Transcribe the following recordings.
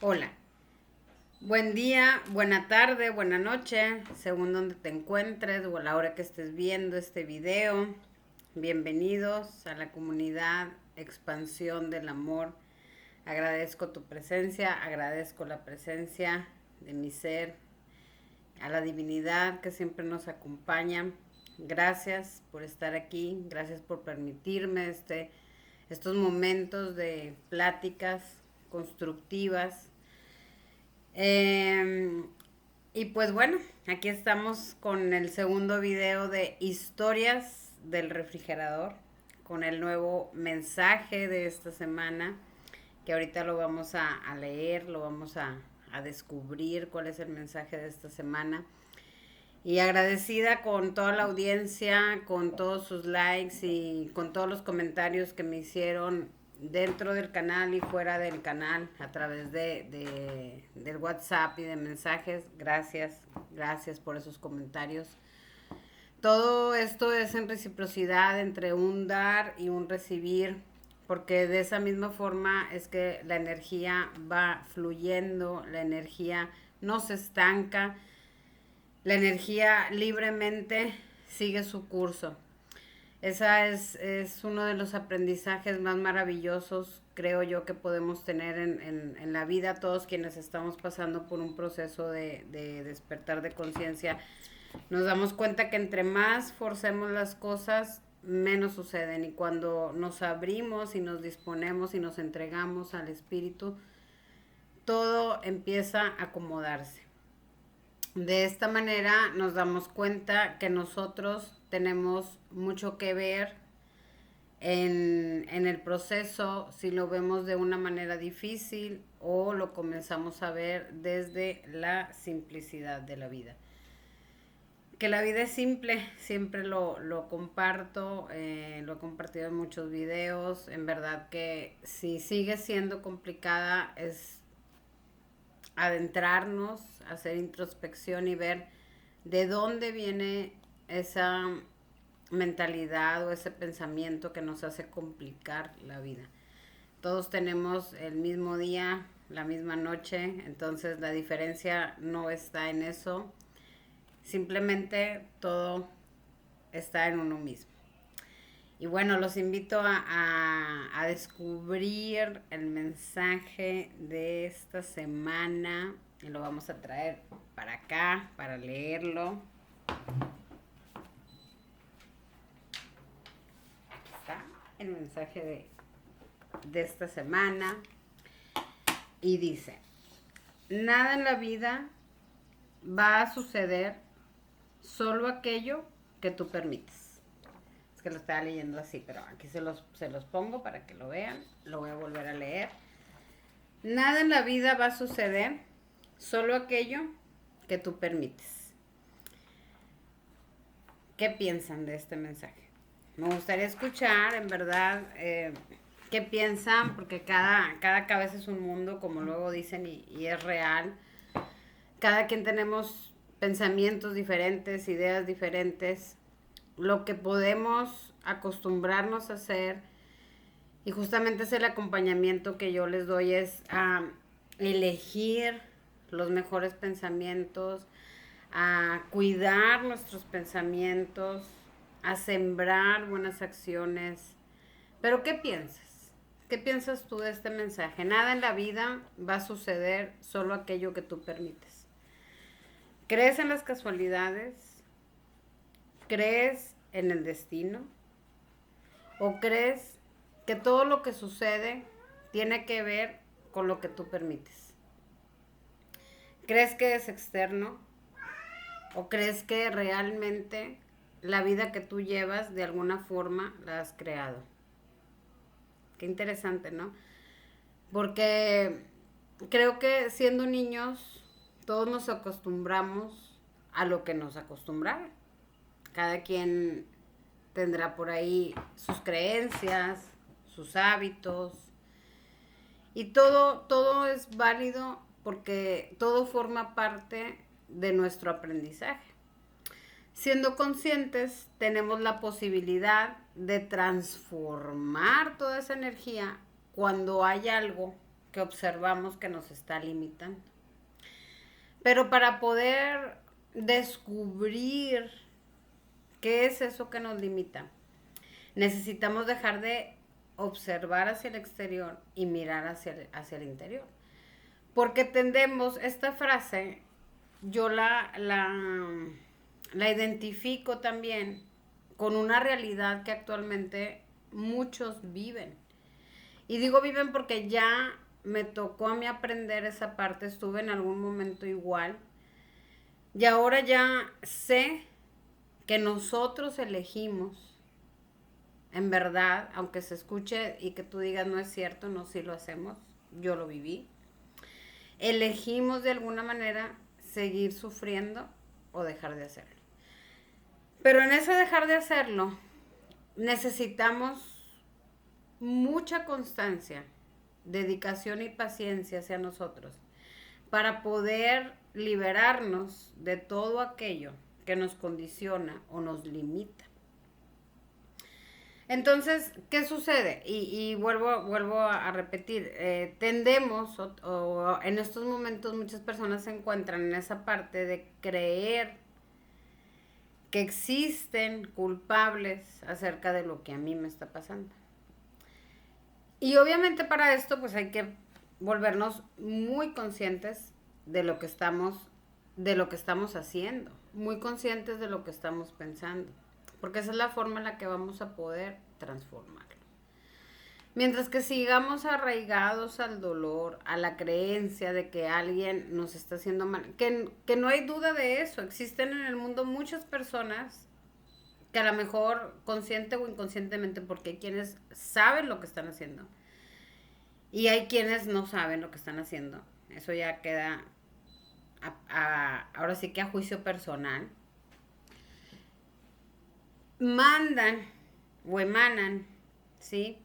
Hola, buen día, buena tarde, buena noche, según donde te encuentres o a la hora que estés viendo este video. Bienvenidos a la comunidad Expansión del Amor. Agradezco tu presencia, agradezco la presencia de mi ser, a la divinidad que siempre nos acompaña. Gracias por estar aquí, gracias por permitirme estos momentos de pláticas constructivas. Eh, y pues bueno, aquí estamos con el segundo video de historias del refrigerador, con el nuevo mensaje de esta semana, que ahorita lo vamos a leer, lo vamos a descubrir cuál es el mensaje de esta semana. Y agradecida con toda la audiencia, con todos sus likes y con todos los comentarios que me hicieron dentro del canal y fuera del canal a través del WhatsApp y de mensajes. Gracias por esos comentarios. Todo esto es en reciprocidad entre un dar y un recibir, porque de esa misma forma es que la energía va fluyendo, la energía no se estanca, la energía libremente sigue su curso. Esa es uno de los aprendizajes más maravillosos, creo yo, que podemos tener en la vida, todos quienes estamos pasando por un proceso de despertar de conciencia. Nos damos cuenta que entre más forcemos las cosas, menos suceden. Y cuando nos abrimos y nos disponemos y nos entregamos al espíritu, todo empieza a acomodarse. De esta manera nos damos cuenta que nosotros tenemos mucho que ver en el proceso, si lo vemos de una manera difícil o lo comenzamos a ver desde la simplicidad de la vida. Que la vida es simple, siempre lo comparto, lo he compartido en muchos videos. En verdad que si sigue siendo complicada es adentrarnos, hacer introspección y ver de dónde viene esa mentalidad o ese pensamiento que nos hace complicar la vida. Todos tenemos el mismo día, la misma noche, entonces la diferencia no está en eso, simplemente todo está en uno mismo. Y bueno, los invito a descubrir el mensaje de esta semana y lo vamos a traer para acá, para leerlo. Aquí está el mensaje de esta semana y dice, nada en la vida va a suceder, solo aquello que tú permites. Que lo estaba leyendo así, pero aquí se los pongo para que lo vean. Lo voy a volver a leer. Nada en la vida va a suceder, solo aquello que tú permites. ¿Qué piensan de este mensaje? Me gustaría escuchar, en verdad, qué piensan, porque cada cabeza es un mundo, como luego dicen, y es real. Cada quien tenemos pensamientos diferentes, ideas diferentes. Lo que podemos acostumbrarnos a hacer, y justamente es el acompañamiento que yo les doy, es a elegir los mejores pensamientos, a cuidar nuestros pensamientos, a sembrar buenas acciones. Pero ¿qué piensas? ¿Qué piensas tú de este mensaje? Nada en la vida va a suceder, solo aquello que tú permites. ¿Crees en las casualidades? ¿Crees en el destino? ¿O crees que todo lo que sucede tiene que ver con lo que tú permites? ¿Crees que es externo? ¿O crees que realmente la vida que tú llevas de alguna forma la has creado? Qué interesante, ¿no? Porque creo que siendo niños todos nos acostumbramos a lo que nos acostumbraron. Cada quien tendrá por ahí sus creencias, sus hábitos. Y todo es válido porque todo forma parte de nuestro aprendizaje. Siendo conscientes, tenemos la posibilidad de transformar toda esa energía cuando hay algo que observamos que nos está limitando. Pero para poder descubrir qué es eso que nos limita, necesitamos dejar de observar hacia el exterior y mirar hacia el interior. Porque tendemos, esta frase, yo la identifico también con una realidad que actualmente muchos viven. Y digo viven porque ya me tocó a mí aprender esa parte, estuve en algún momento igual. Y ahora ya sé que nosotros elegimos, en verdad, aunque se escuche y que tú digas no es cierto, no, sí lo hacemos, yo lo viví. Elegimos de alguna manera seguir sufriendo o dejar de hacerlo. Pero en ese dejar de hacerlo, necesitamos mucha constancia, dedicación y paciencia hacia nosotros para poder liberarnos de todo aquello que nos condiciona o nos limita. Entonces, ¿qué sucede? Y vuelvo a repetir, tendemos o en estos momentos muchas personas se encuentran en esa parte de creer que existen culpables acerca de lo que a mí me está pasando. Y obviamente para esto pues hay que volvernos muy conscientes de lo que estamos haciendo, muy conscientes de lo que estamos pensando, porque esa es la forma en la que vamos a poder transformarlo. Mientras que sigamos arraigados al dolor, a la creencia de que alguien nos está haciendo mal, que no hay duda de eso, existen en el mundo muchas personas que a lo mejor consciente o inconscientemente, porque hay quienes saben lo que están haciendo y hay quienes no saben lo que están haciendo. Eso ya queda ahora sí que a juicio personal. Mandan o emanan, ¿sí?,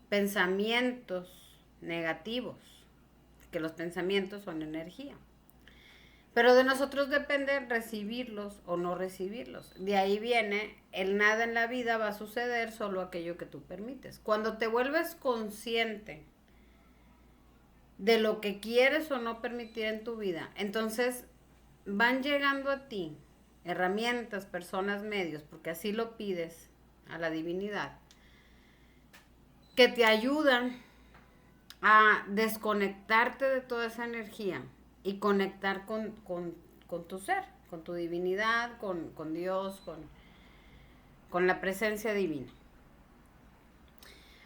pensamientos negativos, que los pensamientos son energía. Pero de nosotros depende recibirlos o no recibirlos. De ahí viene, el nada en la vida va a suceder, solo aquello que tú permites. Cuando te vuelves consciente de lo que quieres o no permitir en tu vida, entonces van llegando a ti herramientas, personas, medios, porque así lo pides a la divinidad, que te ayudan a desconectarte de toda esa energía y conectar con tu ser, con tu divinidad, con Dios, con la presencia divina.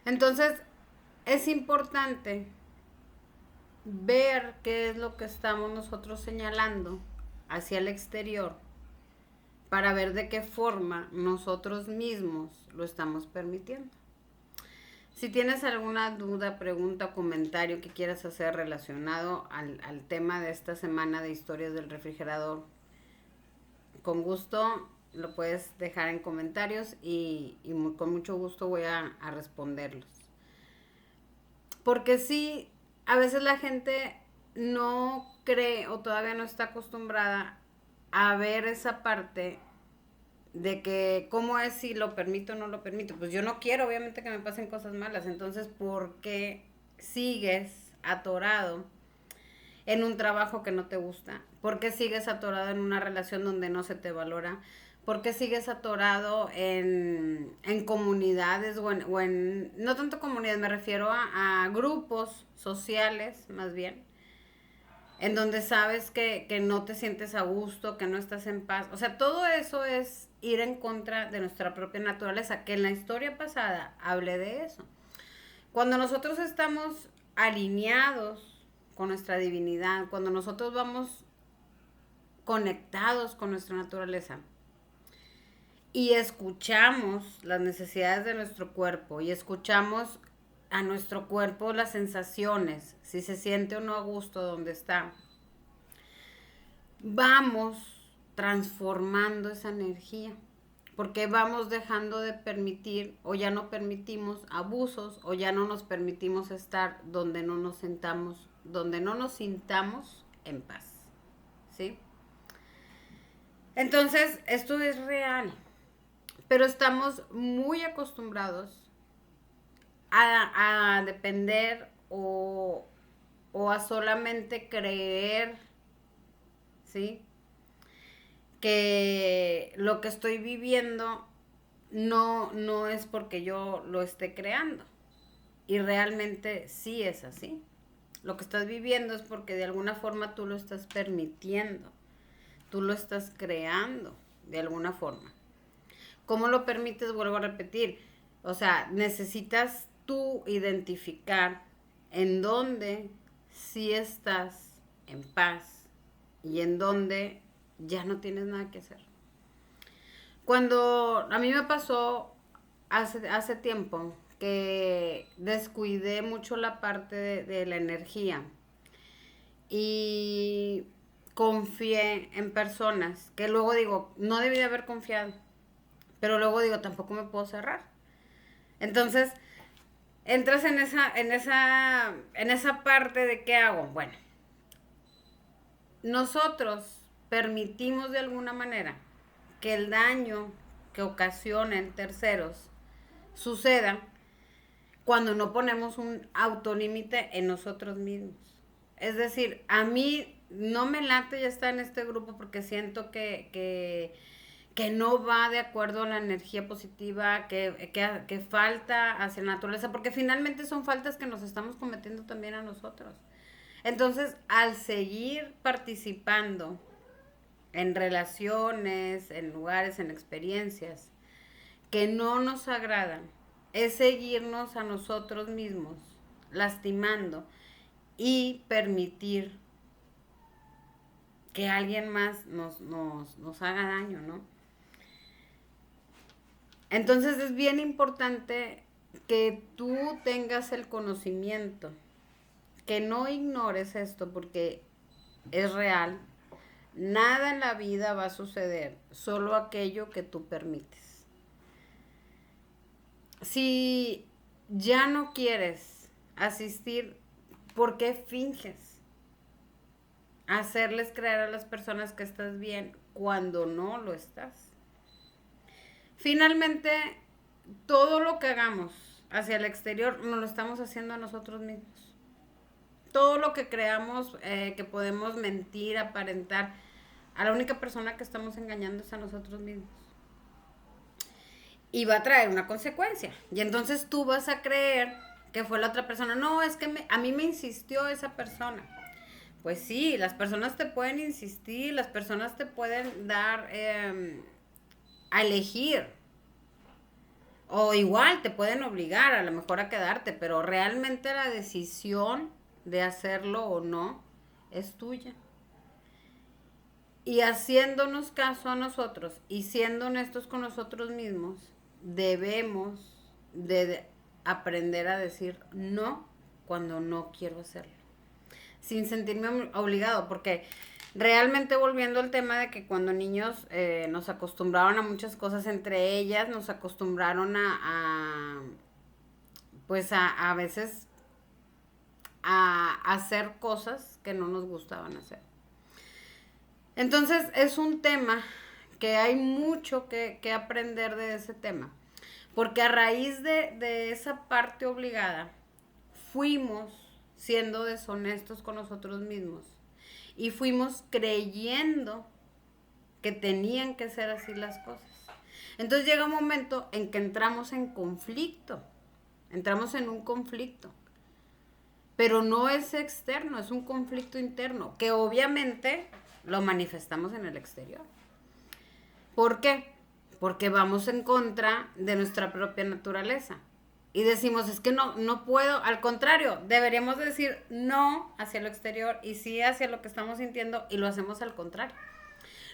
Entonces, es importante ver qué es lo que estamos nosotros señalando hacia el exterior para ver de qué forma nosotros mismos lo estamos permitiendo. Si tienes alguna duda, pregunta o comentario que quieras hacer relacionado al tema de esta semana de historias del refrigerador, con gusto lo puedes dejar en comentarios y con mucho gusto voy a responderlos. Porque sí, a veces la gente no cree o todavía no está acostumbrada a ver esa parte de que cómo es si lo permito o no lo permito. Pues yo no quiero obviamente que me pasen cosas malas, entonces ¿por qué sigues atorado en un trabajo que no te gusta? ¿Por qué sigues atorado en una relación donde no se te valora? ¿Por qué sigues atorado en comunidades o en, no tanto comunidades, me refiero a grupos sociales más bien, en donde sabes que no te sientes a gusto, que no estás en paz? O sea, todo eso es ir en contra de nuestra propia naturaleza, que en la historia pasada hablé de eso. Cuando nosotros estamos alineados con nuestra divinidad, cuando nosotros vamos conectados con nuestra naturaleza y escuchamos las necesidades de nuestro cuerpo y escuchamos a nuestro cuerpo las sensaciones, si se siente o no a gusto donde está, vamos transformando esa energía, porque vamos dejando de permitir o ya no permitimos abusos o ya no nos permitimos estar donde no nos sintamos en paz, ¿sí? Entonces, esto es real, pero estamos muy acostumbrados a depender o a solamente creer, ¿sí? Que lo que estoy viviendo no es porque yo lo esté creando. Y realmente sí es así. Lo que estás viviendo es porque de alguna forma tú lo estás permitiendo. Tú lo estás creando de alguna forma. ¿Cómo lo permites? Vuelvo a repetir. O sea, necesitas tú identificar en dónde sí estás en paz y en dónde ya no tienes nada que hacer. Cuando a mí me pasó hace tiempo que descuidé mucho la parte de la energía y confié en personas que luego digo, no debí de haber confiado, pero luego digo, tampoco me puedo cerrar. Entonces, entras en esa parte de qué hago. Bueno, nosotros permitimos de alguna manera que el daño que ocasionen terceros suceda cuando no ponemos un autolímite en nosotros mismos. Es decir, a mí no me late ya estar en este grupo porque siento que no va de acuerdo a la energía positiva, que falta hacia la naturaleza, porque finalmente son faltas que nos estamos cometiendo también a nosotros. Entonces, al seguir participando en relaciones, en lugares, en experiencias que no nos agradan, es seguirnos a nosotros mismos lastimando y permitir que alguien más nos haga daño, ¿no? Entonces es bien importante que tú tengas el conocimiento, que no ignores esto porque es real. Nada en la vida va a suceder, solo aquello que tú permites. Si ya no quieres asistir, ¿por qué finges? Hacerles creer a las personas que estás bien cuando no lo estás. Finalmente, todo lo que hagamos hacia el exterior nos lo estamos haciendo a nosotros mismos. Todo lo que creamos que podemos mentir, aparentar, a la única persona que estamos engañando es a nosotros mismos. Y va a traer una consecuencia. Y entonces tú vas a creer que fue la otra persona. No, es que a mí me insistió esa persona. Pues sí, las personas te pueden insistir, las personas te pueden dar a elegir. O igual te pueden obligar a lo mejor a quedarte, pero realmente la decisión de hacerlo o no es tuya. Y haciéndonos caso a nosotros y siendo honestos con nosotros mismos, debemos de aprender a decir no cuando no quiero hacerlo. Sin sentirme obligado, porque realmente volviendo al tema de que cuando niños nos acostumbraron a muchas cosas, entre ellas nos acostumbraron pues a veces a hacer cosas que no nos gustaban hacer. Entonces es un tema que hay mucho que aprender de ese tema, porque a raíz de esa parte obligada fuimos siendo deshonestos con nosotros mismos y fuimos creyendo que tenían que ser así las cosas. Entonces llega un momento en que entramos en conflicto, entramos en un conflicto, pero no es externo, es un conflicto interno, que obviamente lo manifestamos en el exterior. ¿Por qué? Porque vamos en contra de nuestra propia naturaleza. Y decimos, es que no puedo, al contrario, deberíamos decir no hacia lo exterior y sí hacia lo que estamos sintiendo y lo hacemos al contrario.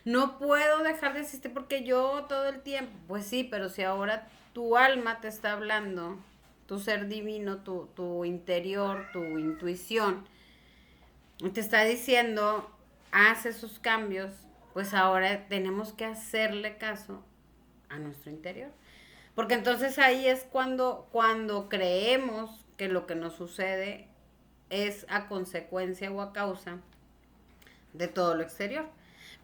No puedo dejar de existir porque yo todo el tiempo, pues sí, pero si ahora tu alma te está hablando, tu ser divino, tu interior, tu intuición, te está diciendo, haz esos cambios, pues ahora tenemos que hacerle caso a nuestro interior. Porque entonces ahí es cuando creemos que lo que nos sucede es a consecuencia o a causa de todo lo exterior.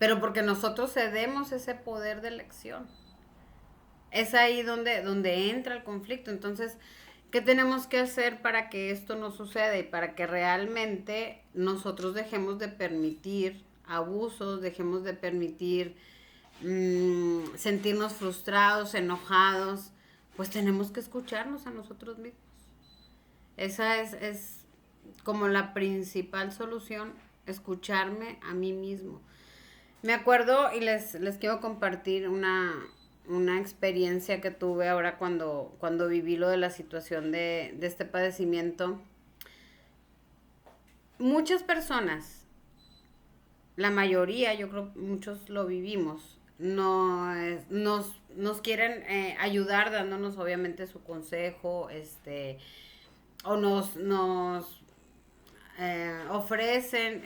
Pero porque nosotros cedemos ese poder de elección. Es ahí donde entra el conflicto. Entonces, ¿Qué tenemos que hacer para que esto no suceda y para que realmente nosotros dejemos de permitir abusos, dejemos de permitir sentirnos frustrados, enojados? Pues tenemos que escucharnos a nosotros mismos. Esa es como la principal solución, escucharme a mí mismo. Me acuerdo y les quiero compartir una experiencia que tuve ahora cuando viví lo de la situación de este padecimiento. Muchas personas, la mayoría, yo creo muchos lo vivimos, nos quieren ayudar dándonos obviamente su consejo, o nos ofrecen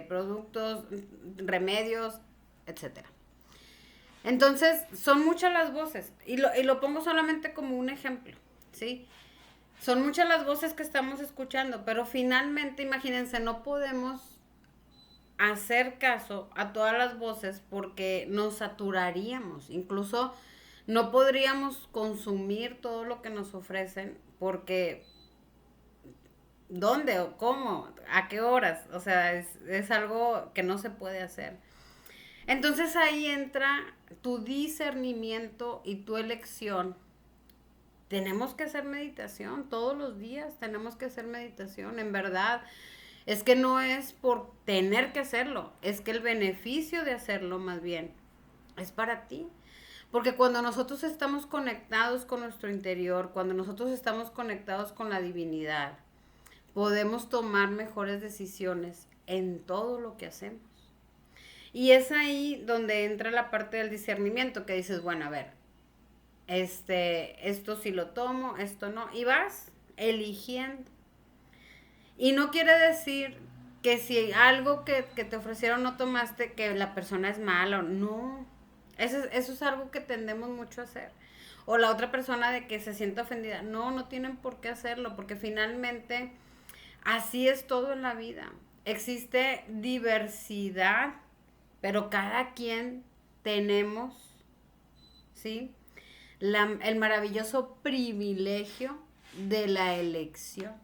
productos, remedios, etcétera. Entonces, son muchas las voces, y lo pongo solamente como un ejemplo, ¿sí? Son muchas las voces que estamos escuchando, pero finalmente, imagínense, no podemos hacer caso a todas las voces porque nos saturaríamos, incluso no podríamos consumir todo lo que nos ofrecen porque ¿dónde o cómo? ¿A qué horas? O sea, es algo que no se puede hacer. Entonces ahí entra tu discernimiento y tu elección. Tenemos que hacer meditación todos los días, tenemos que hacer meditación, en verdad. Es que no es por tener que hacerlo, es que el beneficio de hacerlo más bien es para ti. Porque cuando nosotros estamos conectados con nuestro interior, cuando nosotros estamos conectados con la divinidad, podemos tomar mejores decisiones en todo lo que hacemos. Y es ahí donde entra la parte del discernimiento, que dices, bueno, a ver, esto sí lo tomo, esto no, y vas eligiendo. Y no quiere decir que si algo que te ofrecieron no tomaste, que la persona es mala, no. Eso es algo que tendemos mucho a hacer. O la otra persona de que se siente ofendida, no tienen por qué hacerlo, porque finalmente así es todo en la vida. Existe diversidad, pero cada quien tenemos, ¿sí? El maravilloso privilegio de la elección.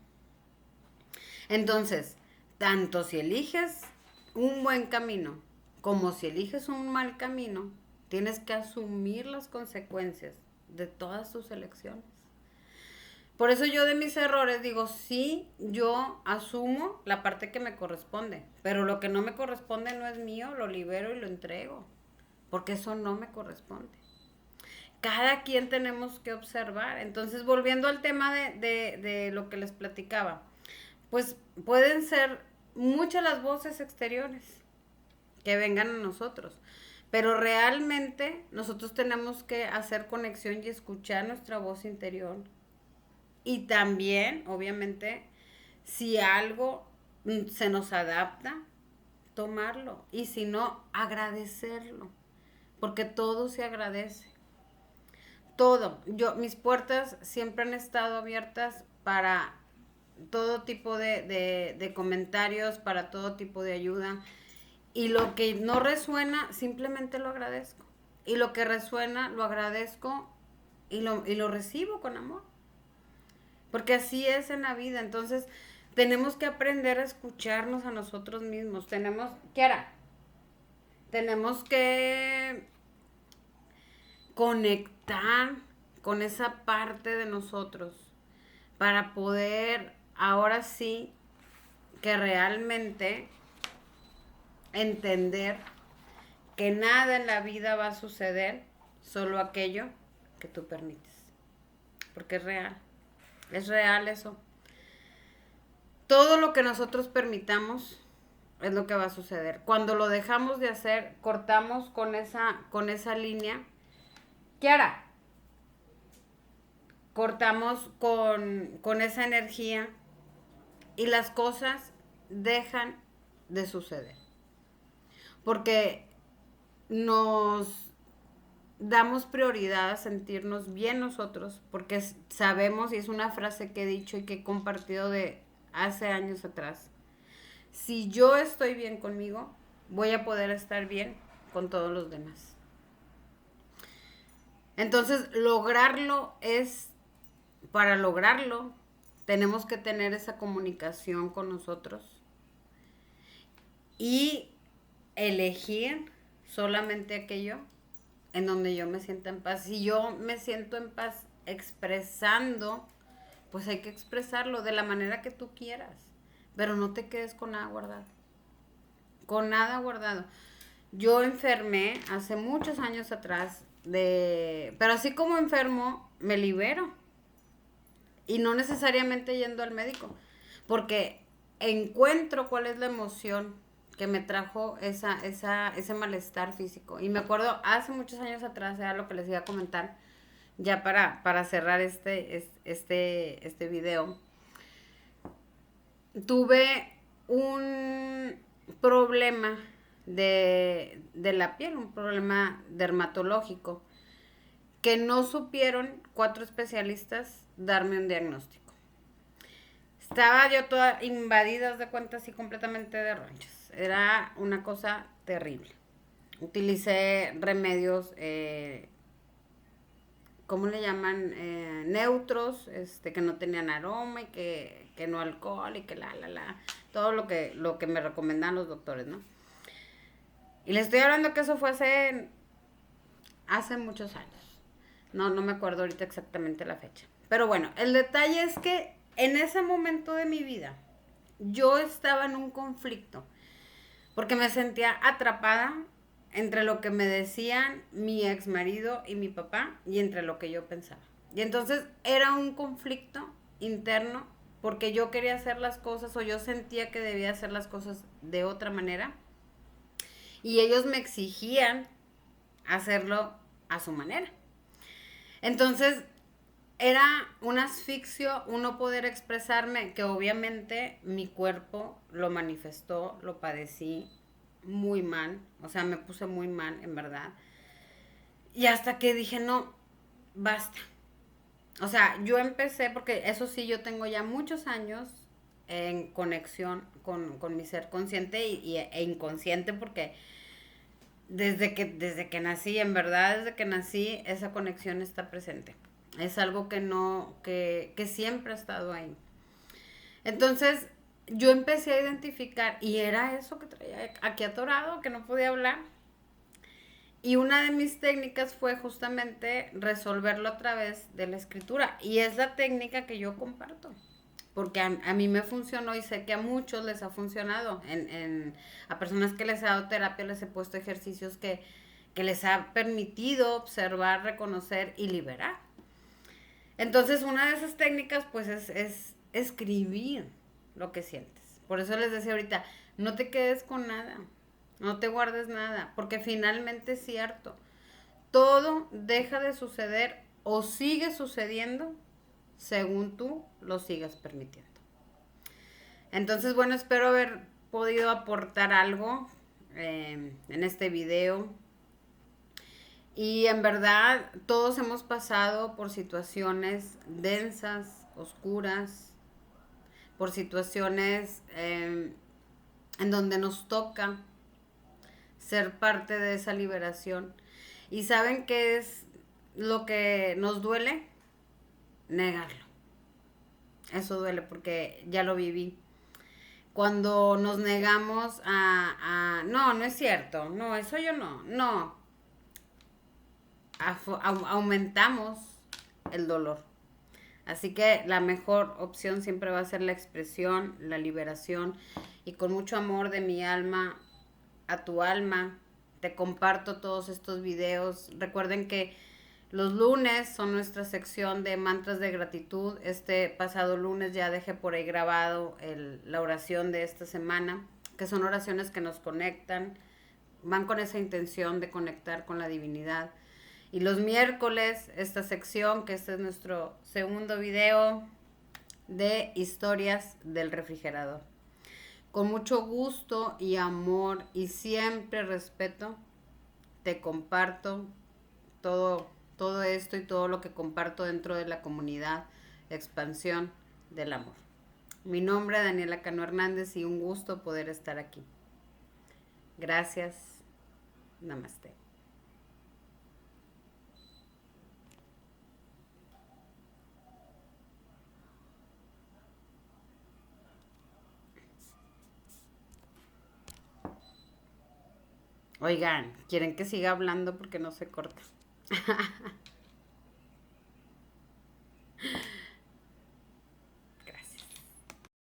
Entonces, tanto si eliges un buen camino como si eliges un mal camino, tienes que asumir las consecuencias de todas tus elecciones. Por eso yo de mis errores digo, sí, yo asumo la parte que me corresponde, pero lo que no me corresponde no es mío, lo libero y lo entrego, porque eso no me corresponde. Cada quien tenemos que observar. Entonces, volviendo al tema de lo que les platicaba, pues pueden ser muchas las voces exteriores que vengan a nosotros, pero realmente nosotros tenemos que hacer conexión y escuchar nuestra voz interior. Y también, obviamente, si algo se nos adapta, tomarlo. Y si no, agradecerlo. Porque todo se agradece. Todo. Mis puertas siempre han estado abiertas para todo tipo de comentarios, para todo tipo de ayuda. Y lo que no resuena, simplemente lo agradezco. Y lo que resuena, lo agradezco y lo recibo con amor. Porque así es en la vida. Entonces, tenemos que aprender a escucharnos a nosotros mismos. Kiara, tenemos que conectar con esa parte de nosotros para poder ahora sí que realmente entender que nada en la vida va a suceder, solo aquello que tú permites. Porque es real. Es real eso. Todo lo que nosotros permitamos es lo que va a suceder. Cuando lo dejamos de hacer, cortamos con esa línea. Kiara, cortamos con esa energía y las cosas dejan de suceder. Porque nos damos prioridad a sentirnos bien nosotros, porque sabemos, y es una frase que he dicho y que he compartido de hace años atrás, si yo estoy bien conmigo, voy a poder estar bien con todos los demás. Entonces, lograrlo es para lograrlo, tenemos que tener esa comunicación con nosotros y elegir solamente aquello en donde yo me sienta en paz. Si yo me siento en paz expresando, pues hay que expresarlo de la manera que tú quieras, pero no te quedes con nada guardado. Con nada guardado. Yo enfermé hace muchos años atrás pero así como enfermo, me libero. Y no necesariamente yendo al médico, porque encuentro cuál es la emoción que me trajo ese malestar físico. Y me acuerdo, hace muchos años atrás, era lo que les iba a comentar, ya para cerrar este video. Tuve un problema de la piel, un problema dermatológico, que no supieron 4 especialistas darme un diagnóstico. Estaba yo toda invadida de cuenta así completamente de ronchas. Era una cosa terrible. Utilicé remedios, ¿cómo le llaman? Neutros, que no tenían aroma y que no alcohol y que todo lo que me recomendan los doctores, ¿no? Y les estoy hablando que eso fue hace muchos años. No me acuerdo ahorita exactamente la fecha. Pero bueno, el detalle es que en ese momento de mi vida yo estaba en un conflicto porque me sentía atrapada entre lo que me decían mi ex marido y mi papá y entre lo que yo pensaba. Y entonces era un conflicto interno porque yo quería hacer las cosas o yo sentía que debía hacer las cosas de otra manera y ellos me exigían hacerlo a su manera. Entonces era un asfixio uno poder expresarme, que obviamente mi cuerpo lo manifestó, lo padecí muy mal, o sea, me puse muy mal, en verdad. Y hasta que dije, no, basta. O sea, yo empecé, porque eso sí, yo tengo ya muchos años en conexión con mi ser consciente e inconsciente, porque desde que nací, en verdad, desde que nací, esa conexión está presente. Es algo que siempre ha estado ahí. Entonces, yo empecé a identificar, y era eso que traía aquí atorado, que no podía hablar. Y una de mis técnicas fue justamente resolverlo a través de la escritura. Y es la técnica que yo comparto. Porque a mí me funcionó y sé que a muchos les ha funcionado. A personas que les he dado terapia les he puesto ejercicios que les ha permitido observar, reconocer y liberar. Entonces, una de esas técnicas, pues, es escribir lo que sientes. Por eso les decía ahorita, no te quedes con nada, no te guardes nada, porque finalmente es cierto, todo deja de suceder o sigue sucediendo según tú lo sigas permitiendo. Entonces, bueno, espero haber podido aportar algo en este video. Y en verdad, todos hemos pasado por situaciones densas, oscuras, por situaciones en donde nos toca ser parte de esa liberación. ¿Y saben qué es lo que nos duele? Negarlo. Eso duele porque ya lo viví. Cuando nos negamos no, no es cierto, no, eso yo no, aumentamos el dolor. Así que la mejor opción siempre va a ser la expresión, la liberación, y con mucho amor de mi alma a tu alma te comparto todos estos videos. Recuerden que los lunes son nuestra sección de mantras de gratitud. Este pasado lunes ya dejé por ahí grabado la oración de esta semana, que son oraciones que nos conectan, van con esa intención de conectar con la divinidad. Y los miércoles, esta sección, que este es nuestro segundo video de historias del refrigerador. Con mucho gusto y amor y siempre respeto, te comparto todo esto y todo lo que comparto dentro de la comunidad Expansión del Amor. Mi nombre es Daniela Cano Hernández y un gusto poder estar aquí. Gracias. Namaste. Oigan, ¿quieren que siga hablando porque no se corta?